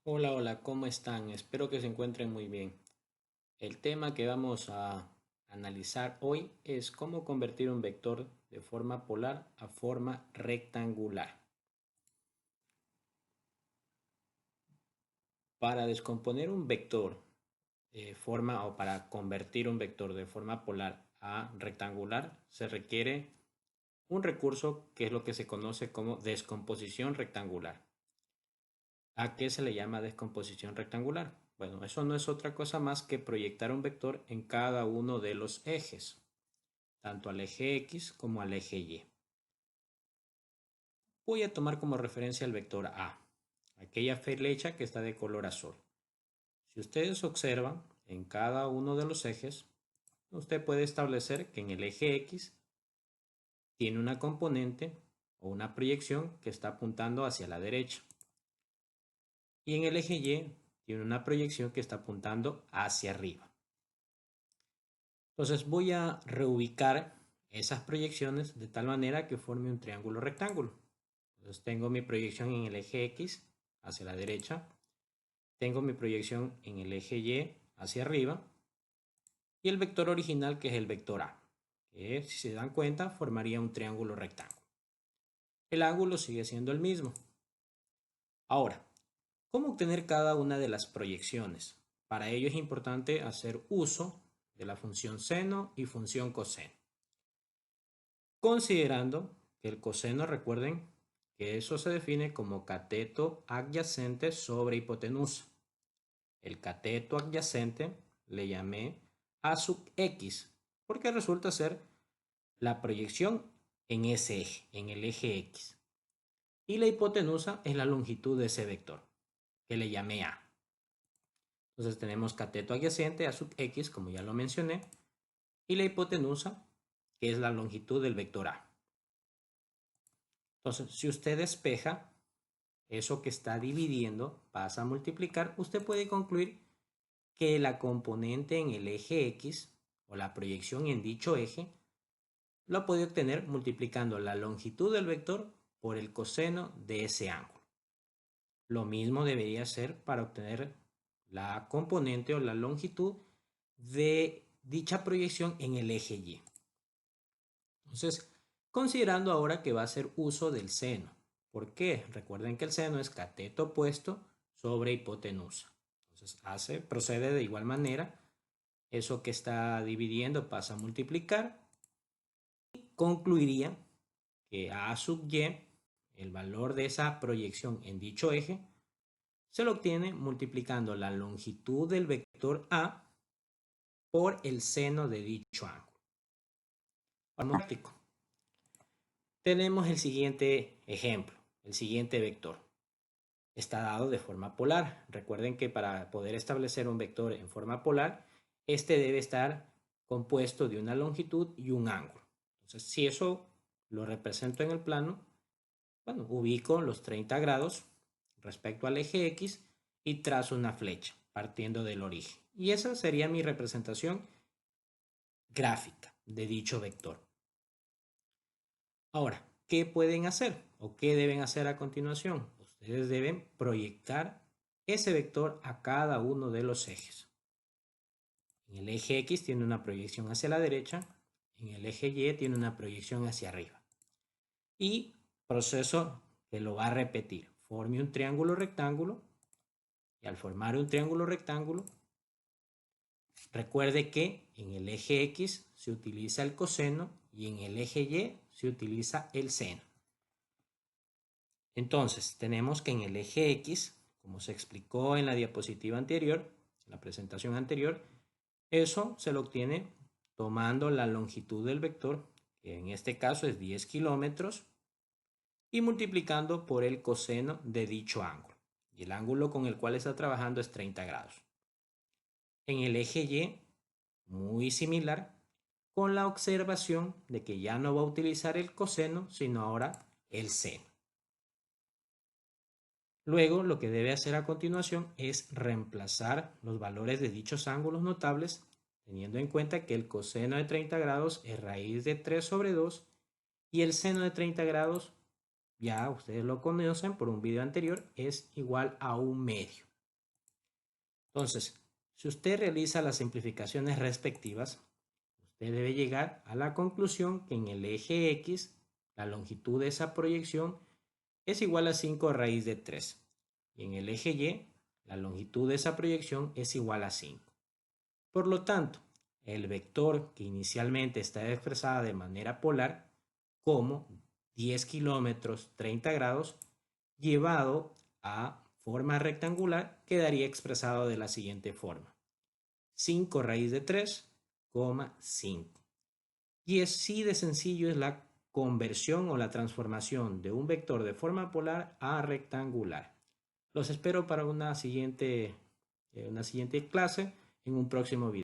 Hola, hola, ¿cómo están? Espero que se encuentren muy bien. El tema que vamos a analizar hoy es cómo convertir un vector de forma polar a forma rectangular. Para descomponer un vector de forma o para convertir un vector de forma polar a rectangular se requiere un recurso que es lo que se conoce como descomposición rectangular. ¿A qué se le llama descomposición rectangular? Bueno, eso no es otra cosa más que proyectar un vector en cada uno de los ejes, tanto al eje X como al eje Y. Voy a tomar como referencia el vector A, aquella flecha que está de color azul. Si ustedes observan en cada uno de los ejes, usted puede establecer que en el eje X tiene una componente o una proyección que está apuntando hacia la derecha. Y en el eje Y tiene una proyección que está apuntando hacia arriba. Entonces voy a reubicar esas proyecciones de tal manera que forme un triángulo rectángulo. Entonces tengo mi proyección en el eje X hacia la derecha, tengo mi proyección en el eje Y hacia arriba y el vector original que es el vector A, que si se dan cuenta formaría un triángulo rectángulo. El ángulo sigue siendo el mismo. Ahora, ¿cómo obtener cada una de las proyecciones? Para ello es importante hacer uso de la función seno y función coseno. Considerando que el coseno, recuerden que eso se define como cateto adyacente sobre hipotenusa. El cateto adyacente le llamé A sub X porque resulta ser la proyección en ese eje, en el eje X. Y la hipotenusa es la longitud de ese vector, que le llamé A. Entonces tenemos cateto adyacente A sub X, como ya lo mencioné, y la hipotenusa, que es la longitud del vector A. Entonces, si usted despeja eso que está dividiendo, pasa a multiplicar, usted puede concluir que la componente en el eje X o la proyección en dicho eje lo puede obtener multiplicando la longitud del vector por el coseno de ese ángulo. Lo mismo debería ser para obtener la componente o la longitud de dicha proyección en el eje Y. Entonces, considerando ahora que va a hacer uso del seno. ¿Por qué? Recuerden que el seno es cateto opuesto sobre hipotenusa. Entonces, procede de igual manera. Eso que está dividiendo pasa a multiplicar. Y concluiría que A sub Y, el valor de esa proyección en dicho eje, se lo obtiene multiplicando la longitud del vector A por el seno de dicho ángulo. Vamos práctico. Tenemos el siguiente ejemplo, el siguiente vector. Está dado de forma polar. Recuerden que para poder establecer un vector en forma polar, este debe estar compuesto de una longitud y un ángulo. Entonces, si eso lo represento en el plano, bueno, ubico los 30 grados respecto al eje X y trazo una flecha partiendo del origen. Y esa sería mi representación gráfica de dicho vector. Ahora, ¿qué pueden hacer o qué deben hacer a continuación? Ustedes deben proyectar ese vector a cada uno de los ejes. En el eje X tiene una proyección hacia la derecha, en el eje Y tiene una proyección hacia arriba. Y proceso que lo va a repetir. Forme un triángulo rectángulo y al formar un triángulo rectángulo, recuerde que en el eje X se utiliza el coseno y en el eje Y se utiliza el seno. Entonces, tenemos que en el eje X, como se explicó en la diapositiva anterior, en la presentación anterior, eso se lo obtiene tomando la longitud del vector, que en este caso es 10 kilómetros, y multiplicando por el coseno de dicho ángulo. Y el ángulo con el cual está trabajando es 30 grados. En el eje Y, muy similar, con la observación de que ya no va a utilizar el coseno, sino ahora el seno. Luego, lo que debe hacer a continuación es reemplazar los valores de dichos ángulos notables, teniendo en cuenta que el coseno de 30 grados es raíz de 3 sobre 2 y el seno de 30 grados, ya ustedes lo conocen por un video anterior, es igual a 1 medio. Entonces, si usted realiza las simplificaciones respectivas, usted debe llegar a la conclusión que en el eje X, la longitud de esa proyección es igual a 5 raíz de 3. Y en el eje Y, la longitud de esa proyección es igual a 5. Por lo tanto, el vector que inicialmente está expresada de manera polar como 10 kilómetros 30 grados llevado a forma rectangular quedaría expresado de la siguiente forma. 5 raíz de 3, 5. Y así de sencillo es la conversión o la transformación de un vector de forma polar a rectangular. Los espero para una siguiente clase en un próximo video.